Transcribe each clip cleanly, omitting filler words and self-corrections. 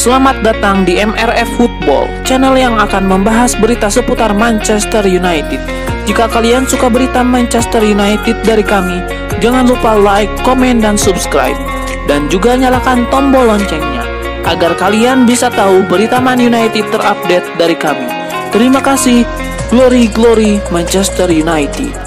Selamat datang di MRF Football, channel yang akan membahas berita seputar Manchester United. Jika kalian suka berita Manchester United dari kami, jangan lupa like, komen, dan subscribe. Dan juga nyalakan tombol loncengnya, agar kalian bisa tahu berita Man United terupdate dari kami. Terima kasih, Glory Glory Manchester United.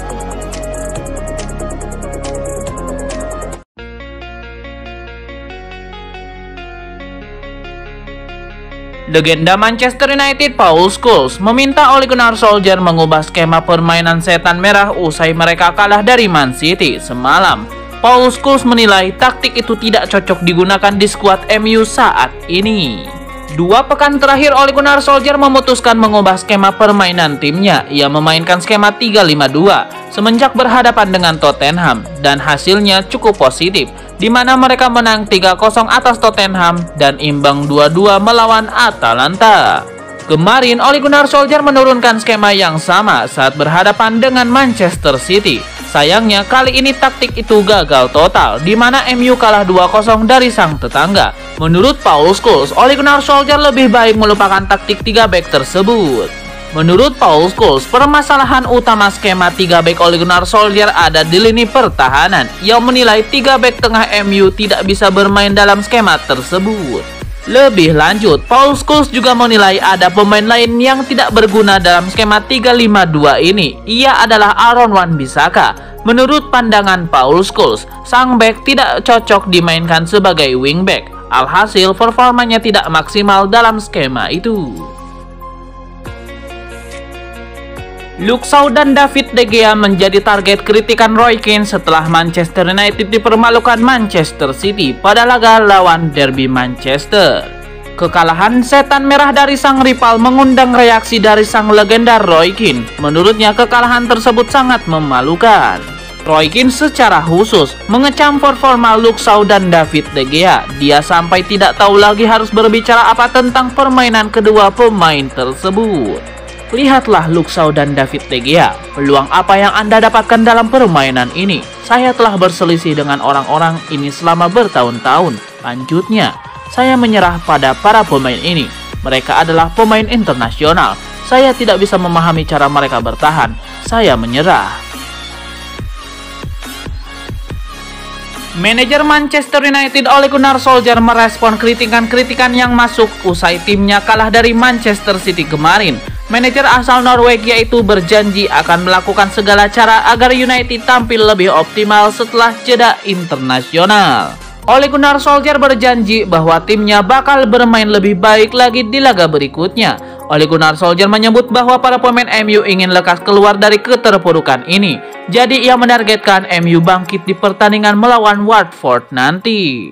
Legenda Manchester United Paul Scholes meminta Ole Gunnar Solskjaer mengubah skema permainan setan merah usai mereka kalah dari Man City semalam. Paul Scholes menilai taktik itu tidak cocok digunakan di skuad MU saat ini. 2 pekan terakhir Ole Gunnar Solskjaer memutuskan mengubah skema permainan timnya. Ia memainkan skema 3-5-2 semenjak berhadapan dengan Tottenham dan hasilnya cukup positif, di mana mereka menang 3-0 atas Tottenham dan imbang 2-2 melawan Atalanta. Kemarin Ole Gunnar Solskjaer menurunkan skema yang sama saat berhadapan dengan Manchester City. Sayangnya kali ini taktik itu gagal total, di mana MU kalah 2-0 dari sang tetangga. Menurut Paul Scholes, Ole Gunnar Solskjaer lebih baik melupakan taktik 3 back tersebut. Menurut Paul Scholes, permasalahan utama skema 3 back Ole Gunnar Solskjaer ada di lini pertahanan. Ia menilai 3 back tengah MU tidak bisa bermain dalam skema tersebut. Lebih lanjut, Paul Scholes juga menilai ada pemain lain yang tidak berguna dalam skema 3-5-2 ini. Ia adalah Aaron Wan-Bissaka. Menurut pandangan Paul Scholes, sang back tidak cocok dimainkan sebagai wingback. Alhasil, performanya tidak maksimal dalam skema itu. Luke Shaw dan David De Gea menjadi target kritikan Roy Keane setelah Manchester United dipermalukan Manchester City pada laga lawan Derby Manchester. Kekalahan setan merah dari sang rival mengundang reaksi dari sang legenda Roy Keane. Menurutnya kekalahan tersebut sangat memalukan. Roy Keane secara khusus mengecam performa Luke Shaw dan David De Gea. Dia sampai tidak tahu lagi harus berbicara apa tentang permainan kedua pemain tersebut. Lihatlah Luke Shaw dan David De Gea. Peluang apa yang Anda dapatkan dalam permainan ini? Saya telah berselisih dengan orang-orang ini selama bertahun-tahun. Lanjutnya, saya menyerah pada para pemain ini. Mereka adalah pemain internasional. Saya tidak bisa memahami cara mereka bertahan. Saya menyerah. Manajer Manchester United Ole Gunnar Solskjaer merespon kritikan-kritikan yang masuk usai timnya kalah dari Manchester City kemarin. Manajer asal Norwegia itu berjanji akan melakukan segala cara agar United tampil lebih optimal setelah jeda internasional. Ole Gunnar Solskjaer berjanji bahwa timnya bakal bermain lebih baik lagi di laga berikutnya. Ole Gunnar Solskjaer menyebut bahwa para pemain MU ingin lekas keluar dari keterpurukan ini. Jadi ia menargetkan MU bangkit di pertandingan melawan Watford nanti.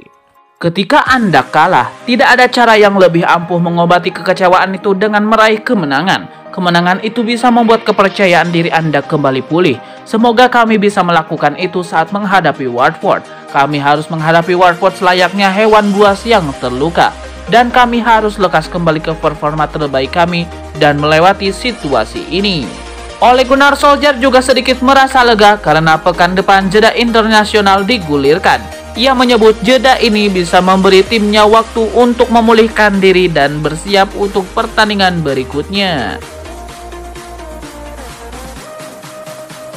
Ketika Anda kalah, tidak ada cara yang lebih ampuh mengobati kekecewaan itu dengan meraih kemenangan. Kemenangan itu bisa membuat kepercayaan diri Anda kembali pulih. Semoga kami bisa melakukan itu saat menghadapi Watford. Kami harus menghadapi Watford selayaknya hewan buas yang terluka. Dan kami harus lekas kembali ke performa terbaik kami dan melewati situasi ini. Ole Gunnar Solskjaer juga sedikit merasa lega karena pekan depan jeda internasional digulirkan. Ia menyebut jeda ini bisa memberi timnya waktu untuk memulihkan diri dan bersiap untuk pertandingan berikutnya.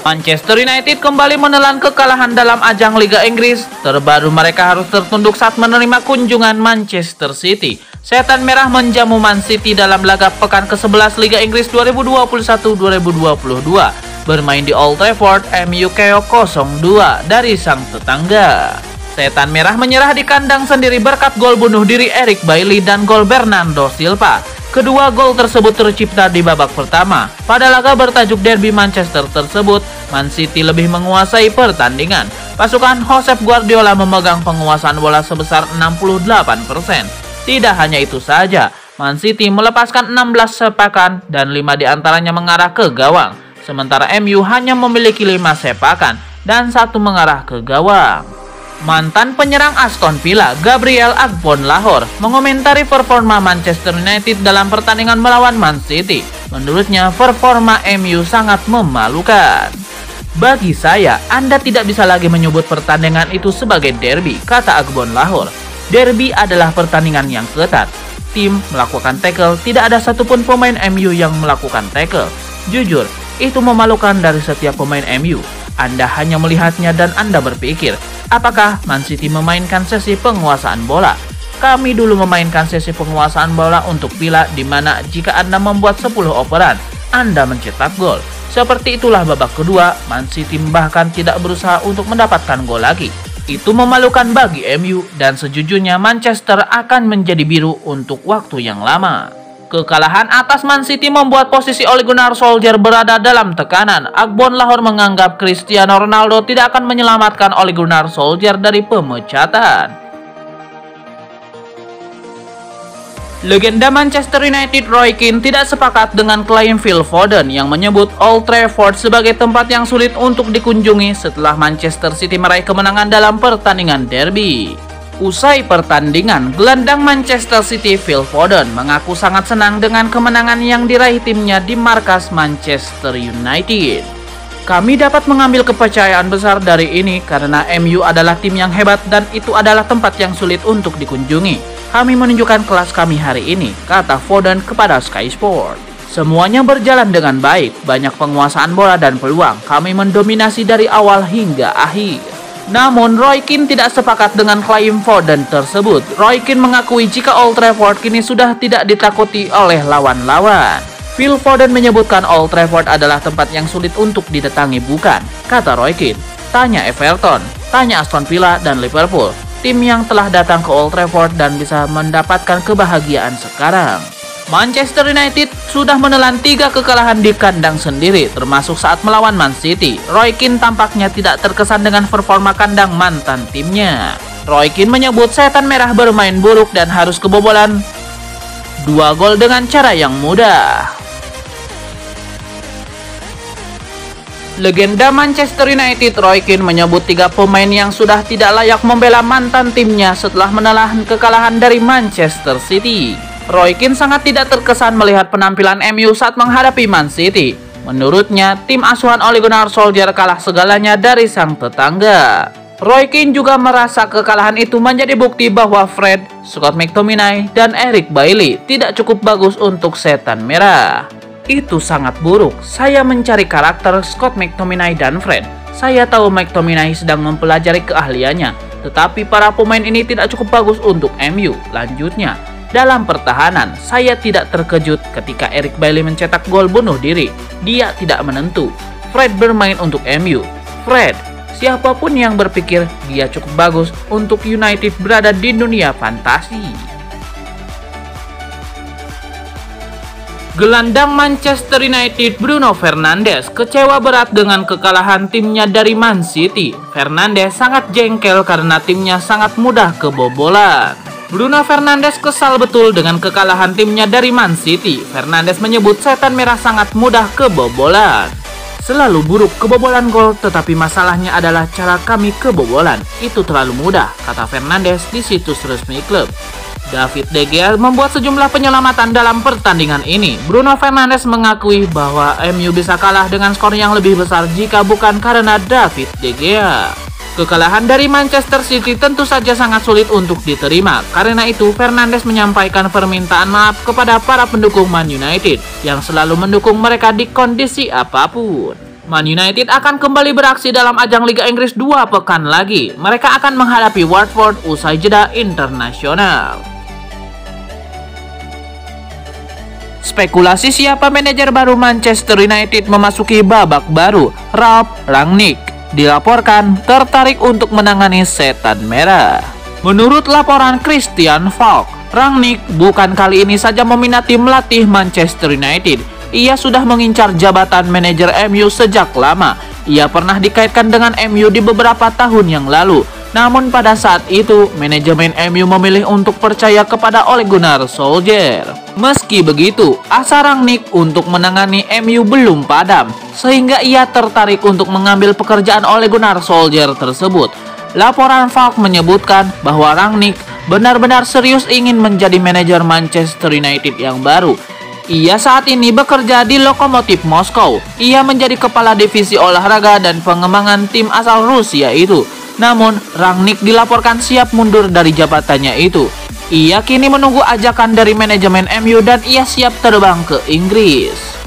Manchester United kembali menelan kekalahan dalam ajang Liga Inggris. Terbaru mereka harus tertunduk saat menerima kunjungan Manchester City. Setan merah menjamu Man City dalam laga pekan ke-11 Liga Inggris 2021-2022. Bermain di Old Trafford, MU KO 0-2 dari sang tetangga. Setan merah menyerah di kandang sendiri berkat gol bunuh diri Eric Bailly dan gol Bernardo Silva. Kedua gol tersebut tercipta di babak pertama. Pada laga bertajuk Derby Manchester tersebut, Man City lebih menguasai pertandingan. Pasukan Josep Guardiola memegang penguasaan bola sebesar 68%. Tidak hanya itu saja, Man City melepaskan 16 sepakan dan 5 diantaranya mengarah ke gawang. Sementara MU hanya memiliki 5 sepakan dan 1 mengarah ke gawang. Mantan penyerang Aston Villa, Gabriel Agbonlahor, mengomentari performa Manchester United dalam pertandingan melawan Man City. Menurutnya, performa MU sangat memalukan. Bagi saya, Anda tidak bisa lagi menyebut pertandingan itu sebagai derby, kata Agbonlahor. Derby adalah pertandingan yang ketat. tim melakukan tackle, tidak ada satupun pemain MU yang melakukan tackle. Jujur, itu memalukan dari setiap pemain MU. Anda hanya melihatnya dan Anda berpikir, apakah Man City memainkan sesi penguasaan bola? Kami dulu memainkan sesi penguasaan bola untuk Villa, di mana jika Anda membuat 10 operan, Anda mencetak gol. Seperti itulah babak kedua, Man City bahkan tidak berusaha untuk mendapatkan gol lagi. Itu memalukan bagi MU, dan sejujurnya Manchester akan menjadi biru untuk waktu yang lama. Kekalahan atas Man City membuat posisi Ole Gunnar Solskjaer berada dalam tekanan. Akbon Lahore menganggap Cristiano Ronaldo tidak akan menyelamatkan Ole Gunnar Solskjaer dari pemecatan. Legenda Manchester United Roy Keane tidak sepakat dengan klaim Phil Foden yang menyebut Old Trafford sebagai tempat yang sulit untuk dikunjungi setelah Manchester City meraih kemenangan dalam pertandingan derby. Usai pertandingan, gelandang Manchester City Phil Foden mengaku sangat senang dengan kemenangan yang diraih timnya di markas Manchester United. Kami dapat mengambil kepercayaan besar dari ini karena MU adalah tim yang hebat dan itu adalah tempat yang sulit untuk dikunjungi. Kami menunjukkan kelas kami hari ini, kata Foden kepada Sky Sport. Semuanya berjalan dengan baik, banyak penguasaan bola dan peluang. Kami mendominasi dari awal hingga akhir. Namun, Roy Keane tidak sepakat dengan klaim Foden tersebut. Roy Keane mengakui jika Old Trafford kini sudah tidak ditakuti oleh lawan-lawan. Phil Foden menyebutkan Old Trafford adalah tempat yang sulit untuk didatangi, bukan? Kata Roy Keane. Tanya Everton, tanya Aston Villa dan Liverpool. Tim yang telah datang ke Old Trafford dan bisa mendapatkan kebahagiaan sekarang. Manchester United sudah menelan 3 kekalahan di kandang sendiri, termasuk saat melawan Man City. Roy Keane tampaknya tidak terkesan dengan performa kandang mantan timnya. Roy Keane menyebut setan merah bermain buruk dan harus kebobolan 2 gol dengan cara yang mudah. Legenda Manchester United Roy Keane menyebut 3 pemain yang sudah tidak layak membela mantan timnya setelah menelan kekalahan dari Manchester City. Roy Keane sangat tidak terkesan melihat penampilan MU saat menghadapi Man City. Menurutnya, tim asuhan Ole Gunnar Solskjaer kalah segalanya dari sang tetangga. Roy Keane juga merasa kekalahan itu menjadi bukti bahwa Fred, Scott McTominay, dan Eric Bailly tidak cukup bagus untuk setan merah. Itu sangat buruk. Saya mencari karakter Scott McTominay dan Fred. Saya tahu McTominay sedang mempelajari keahliannya, tetapi para pemain ini tidak cukup bagus untuk MU. Lanjutnya, dalam pertahanan, saya tidak terkejut ketika Eric Bailly mencetak gol bunuh diri. Dia tidak menentu. Fred bermain untuk MU. Fred, siapapun yang berpikir dia cukup bagus untuk United berada di dunia fantasi. Gelandang Manchester United Bruno Fernandes kecewa berat dengan kekalahan timnya dari Man City. Fernandes sangat jengkel karena timnya sangat mudah kebobolan. Bruno Fernandes kesal betul dengan kekalahan timnya dari Man City. Fernandes menyebut setan merah sangat mudah kebobolan. Selalu buruk kebobolan gol, tetapi masalahnya adalah cara kami kebobolan. Itu terlalu mudah, kata Fernandes di situs resmi klub. David De Gea membuat sejumlah penyelamatan dalam pertandingan ini. Bruno Fernandes mengakui bahwa MU bisa kalah dengan skor yang lebih besar jika bukan karena David De Gea. Kekalahan dari Manchester City tentu saja sangat sulit untuk diterima. Karena itu, Fernandes menyampaikan permintaan maaf kepada para pendukung Man United yang selalu mendukung mereka di kondisi apapun. Man United akan kembali beraksi dalam ajang Liga Inggris 2 pekan lagi. Mereka akan menghadapi Watford usai jeda internasional. Spekulasi siapa manajer baru Manchester United memasuki babak baru. Ralf Rangnick dilaporkan tertarik untuk menangani setan merah. Menurut laporan Christian Falk, Rangnick bukan kali ini saja meminati melatih Manchester United. Ia sudah mengincar jabatan manajer MU sejak lama. Ia pernah dikaitkan dengan MU di beberapa tahun yang lalu. Namun pada saat itu, manajemen MU memilih untuk percaya kepada Ole Gunnar Solskjaer. Meski begitu, asa Rangnick untuk menangani MU belum padam, sehingga ia tertarik untuk mengambil pekerjaan Ole Gunnar Solskjaer tersebut. Laporan Falk menyebutkan bahwa Rangnick benar-benar serius ingin menjadi manajer Manchester United yang baru. Ia saat ini bekerja di Lokomotiv Moskow. Ia menjadi kepala divisi olahraga dan pengembangan tim asal Rusia itu. Namun, Rangnick dilaporkan siap mundur dari jabatannya itu. Ia kini menunggu ajakan dari manajemen MU dan ia siap terbang ke Inggris.